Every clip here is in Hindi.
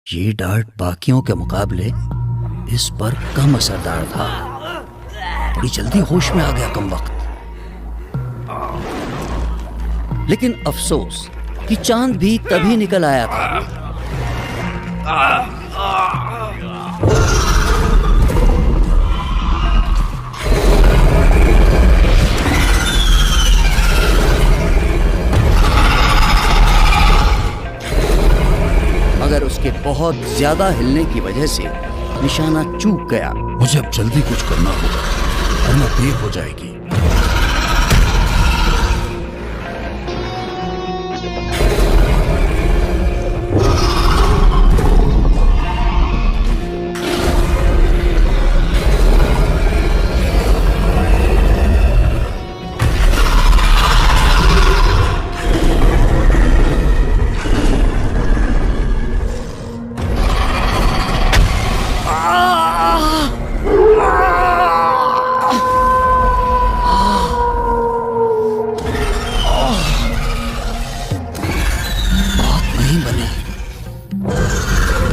ये डार्ट बाकियों के मुकाबले इस पर कम असरदार था। बड़ी जल्दी होश में आ गया कमबख्त। लेकिन अफसोस कि चांद भी तभी निकल आया था। मगर उसके बहुत ज्यादा हिलने की वजह से निशाना चूक गया। मुझे अब जल्दी कुछ करना होगा वरना देर हो जाएगी।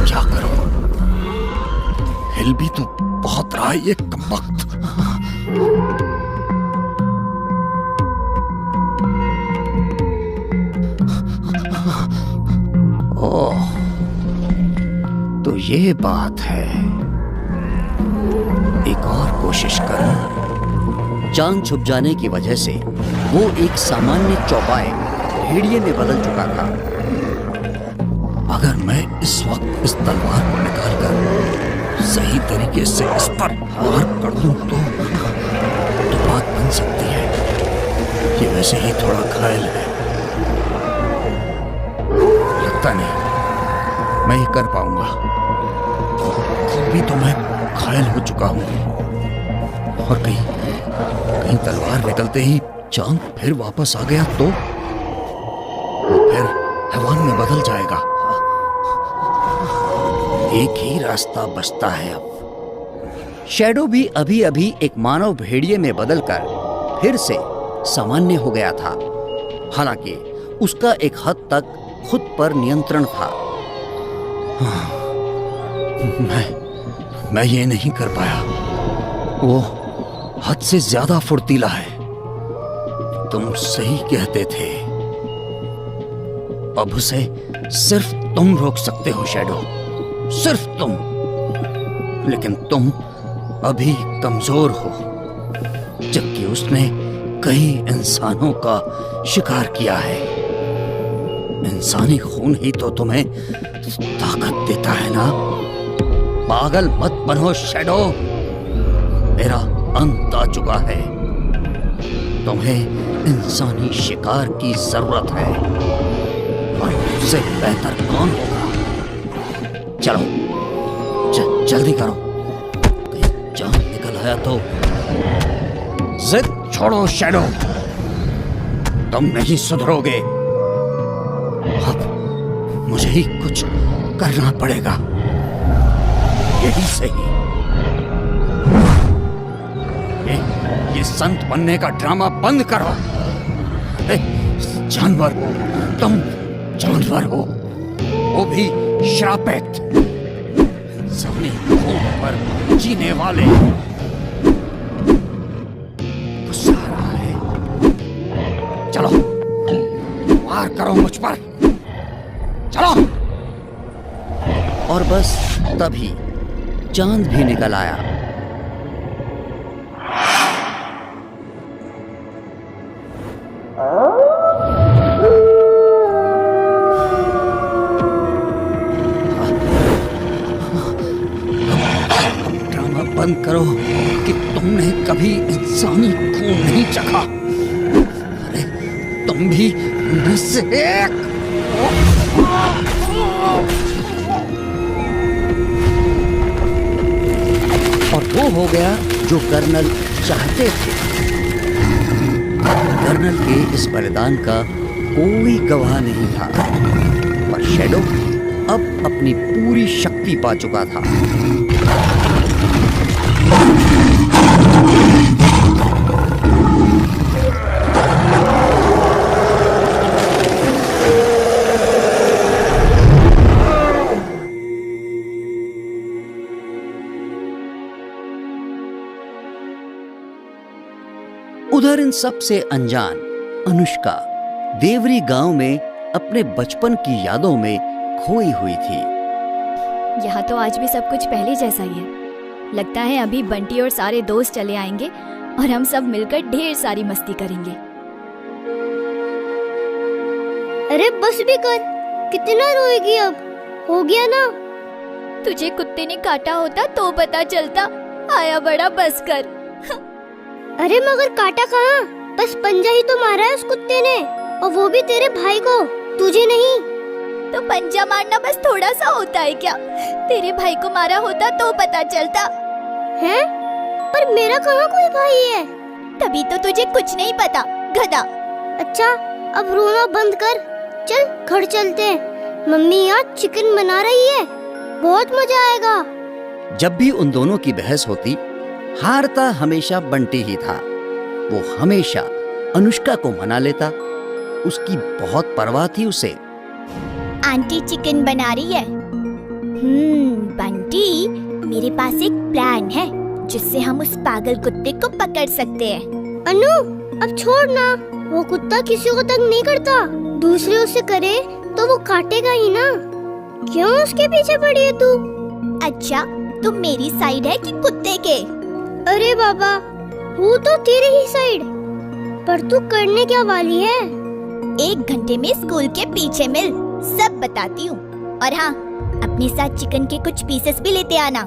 क्या करूं? हिल भी तो बहुत रहा है ये कमबख्त। ओह, तो ये बात है। एक और कोशिश करूं। चांद छुप जाने की वजह से वो एक सामान्य चौपाए भेड़िए में बदल चुका था। अगर मैं इस वक्त इस तलवार को निकालकर सही तरीके से इस पर वार कर दूं तो बात बन सकती है। ये वैसे ही थोड़ा घायल है। लगता नहीं मैं ये कर पाऊंगा। अभी तो मैं घायल हो चुका हूं और कहीं तलवार निकलते ही चांद फिर वापस आ गया तो फिर हैवान में बदल जाएगा। एक ही रास्ता बचता है अब। शैडो भी अभी अभी एक मानव भेड़िए में बदलकर फिर से सामान्य हो गया था। हालांकि उसका एक हद तक खुद पर नियंत्रण था। मैं ये नहीं कर पाया। वो हद से ज्यादा फुर्तीला है। तुम सही कहते थे। अब उसे सिर्फ तुम रोक सकते हो शैडो, सिर्फ तुम। लेकिन तुम अभी कमजोर हो, जबकि उसने कई इंसानों का शिकार किया है। इंसानी खून ही तो तुम्हें ताकत देता है ना। पागल मत बनो शैडो, मेरा अंत आ चुका है। तुम्हें इंसानी शिकार की जरूरत है और उससे बेहतर कौन होगा। चलो जल्दी करो, कहीं जान निकल आया तो। जिद छोड़ो शैडो, तुम नहीं सुधरोगे। अब मुझे ही कुछ करना पड़ेगा, यही सही। ये संत बनने का ड्रामा बंद करो। जानवर, तुम जानवर हो, वो भी श्रापित, इंसानी खून पर जीने वाले। गुस्सा आ रहा है। चलो वार करो मुझ पर, चलो। और बस तभी चांद भी निकल आया। ड्रामा बंद करो कि तुमने कभी इंसानी खून नहीं चखा। अरे तुम भी उनमें से एक। और वो हो गया जो कर्नल चाहते थे। कर्नल के इस बलिदान का कोई गवाह नहीं था, पर शैडो अब अपनी पूरी शक्ति पा चुका था। उधर इन सब से अनजान अनुष्का देवरी गांव में अपने बचपन की यादों में खोई हुई थी। यहाँ तो आज भी सब कुछ पहले जैसा ही है। लगता है अभी बंटी और सारे दोस्त चले आएंगे और हम सब मिलकर ढेर सारी मस्ती करेंगे। अरे बस भी कर, कितना रोएगी अब, हो गया ना। तुझे कुत्ते ने काटा होता तो पता चलता, आया बड़ा बस कर। अरे मगर काटा कहाँ, बस पंजा ही तो मारा है उस कुत्ते ने, और वो भी तेरे भाई को, तुझे नहीं। तो पंजा मारना बस थोड़ा सा होता है क्या? तेरे भाई को मारा होता तो पता चलता है, पर मेरा कहाँ कोई भाई है। तभी तो तुझे कुछ नहीं पता, गधा। अच्छा अब रोना बंद कर, चल घर चलते हैं। मम्मी आज चिकन बना रही है, बहुत मजा आएगा। जब भी उन दोनों की बहस होती, हारता हमेशा बंटी ही था। वो हमेशा अनुष्का को मना लेता, उसकी बहुत परवाह थी उसे। आंटी चिकन बना रही है। बंटी, मेरे पास एक प्लान है जिससे हम उस पागल कुत्ते को पकड़ सकते हैं। अनु अब छोड़ ना, वो कुत्ता किसी को तंग नहीं करता, दूसरे उसे करे तो वो काटेगा ही ना। क्यों उसके पीछे पड़ी है तू? अच्छा, तुम मेरी साइड है कि कुत्ते के? अरे बाबा, वो तो तेरे ही साइड, पर तू करने क्या वाली है? 1 घंटे में स्कूल के पीछे मिल, सब बताती हूँ। और हाँ, अपने साथ चिकन के कुछ पीसेस भी लेते आना।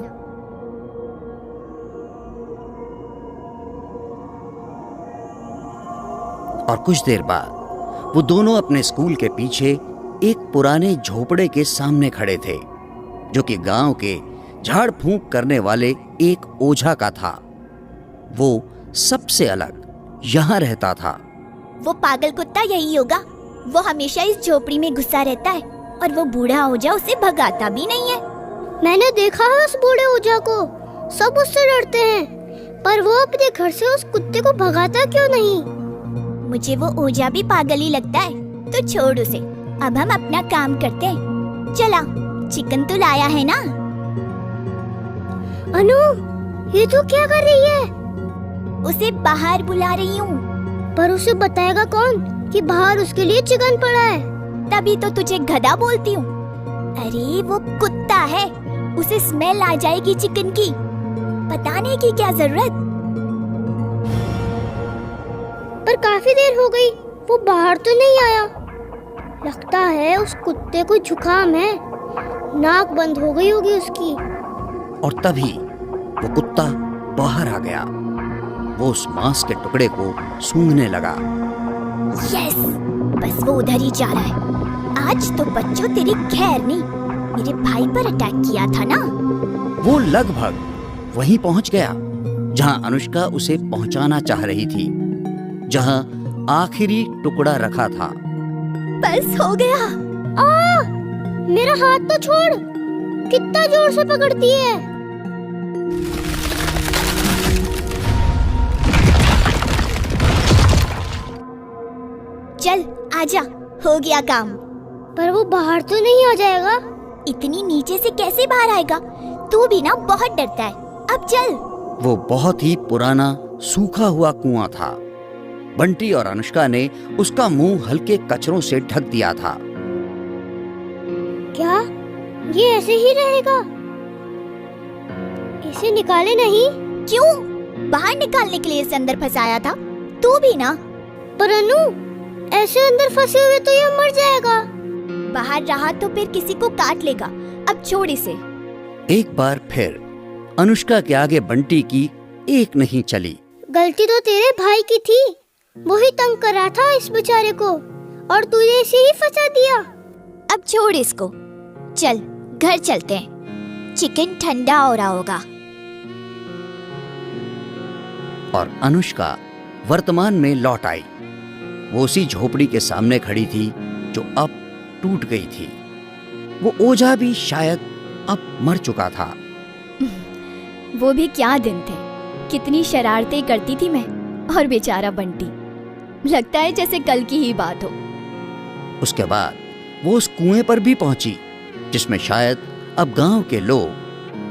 और कुछ देर बाद वो दोनों अपने स्कूल के पीछे एक पुराने झोपड़े के सामने खड़े थे, जो कि गांव के झाड़ फूंक करने वाले एक ओझा का था। वो सबसे अलग यहाँ रहता था। वो पागल कुत्ता यही होगा। वो हमेशा इस झोपड़ी में घुसा रहता है और वो बूढ़ा ओझा उसे भगाता भी नहीं है। मैंने देखा है उस बूढ़े ओझा को, सब उससे डरते हैं, पर वो अपने घर से उस कुत्ते को भगाता क्यों नहीं? मुझे वो ओझा भी पागल ही लगता है, तो छोड़ उसे। अब हम अपना काम करते हैं। चला, चिकन तो लाया है ना? अनु, ये तू क्या कर रही है? उसे बाहर बुला रही हूँ। पर उसे बताएगा कौन कि बाहर उसके लिए चिकन पड़ा है? तभी तो तुझे गधा बोलती हूँ। अरे वो कुत्ता है, उसे स्मेल आ जाएगी चिकन की, बताने की क्या जरूरत। पर काफी देर हो गई, वो बाहर तो नहीं आया। लगता है उस कुत्ते को जुकाम है, नाक बंद हो गई होगी उसकी। और तभी वो कुत्ता बाहर आ गया। वो उस मांस के टुकड़े को सूंघने लगा। यस, बस वो उधर ही जा रहा है। आज तो बच्चों तेरी खैर नहीं, मेरे भाई पर अटैक किया था ना। वो लगभग वहीं पहुंच गया जहां अनुष्का उसे पहुंचाना चाह रही थी, जहां आखिरी टुकड़ा रखा था। बस हो गया। मेरा हाथ तो छोड़, कितना जोर से पकड़ती है। चल आजा, हो गया काम। पर वो बाहर तो नहीं आ जाएगा? इतनी नीचे से कैसे बाहर आएगा? तू भी ना बहुत डरता है। अब चल। वो बहुत ही पुराना सूखा हुआ कुआं था। बंटी और अनुष्का ने उसका मुंह हल्के कचरों से ढक दिया था। क्या ये ऐसे ही रहेगा? इसे निकाले नहीं? क्यों? बाहर निकालने के लिए इसे अंदर फंसाया था। तू भी ना। पर अनु, ऐसे अंदर फंसे हुए तो ये मर जाएगा। बाहर रहा तो फिर किसी को काट लेगा। अब छोड़ इसे। एक बार फिर अनुष्का के आगे बंटी की एक नहीं चली। गलती तो तेरे भाई की थी, वो ही तंग कर रहा था इस बेचारे को, और तूने इसे ही फंसा दिया। अब छोड़ इसको, चल घर चलते हैं, चिकन ठंडा हो रहा होगा। और अनुष्का वर्तमान में लौट आई। वो उसी झोपड़ी के सामने खड़ी थी जो अब टूट गई थी। वो ओझा भी शायद अब मर चुका था। वो भी क्या दिन थे, कितनी शरारतें करती थी मैं और बेचारा बंटी। लगता है जैसे कल की ही बात हो। उसके बाद वो उस कुएं पर भी पहुंची जिसमें शायद अब गांव के लोग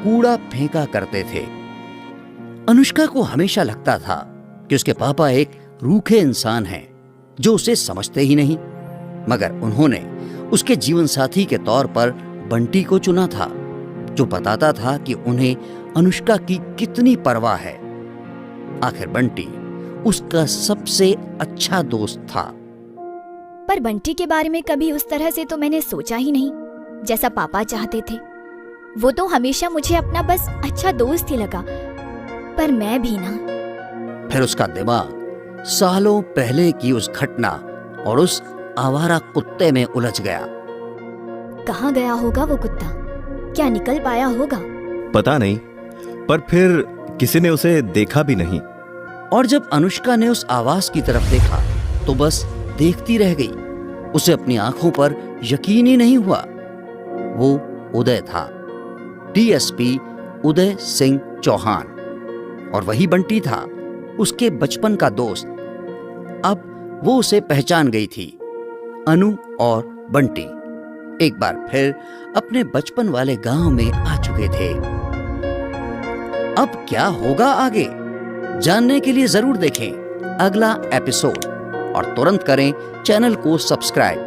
कूड़ा फेंका करते थे। अनुष्का को हमेशा लगता था कि उसके पापा एक रूखे इंसान हैं जो उसे समझते ही नहीं, मगर उन्होंने उसके जीवन साथी के तौर पर बंटी को चुना था, जो बताता था कि उन्हें अनुष्का की कितनी परवाह है। आखिर बंटी उसका सबसे अच्छा दोस्त था। पर बंटी के बारे में कभी उस तरह से तो मैंने सोचा ही नहीं, जैसा पापा चाहते थे। वो तो हमेशा मुझे अपना बस अच्छा दोस्त ही लगा, पर मैं भी ना। फिर उसका दिमाग सालों पहले की उस घटना और उस आवारा कुत्ते में उलझ गया। कहाँ गया होगा वो कुत्ता? क्या निकल पाया होगा? पता नहीं, पर फिर किसी ने उसे देखा भी नहीं। और जब अनुष्का ने उस आवाज की तरफ देखा तो बस देखती रह गई। उसे अपनी आंखों पर यकीन ही नहीं हुआ। वो उदय था, डीएसपी उदय सिंह चौहान, और वही बंटी था, उसके बचपन का दोस्त। अब वो उसे पहचान गई थी। अनु और बंटी एक बार फिर अपने बचपन वाले गांव में आ चुके थे। अब क्या होगा आगे, जानने के लिए जरूर देखें अगला एपिसोड और तुरंत करें चैनल को सब्सक्राइब।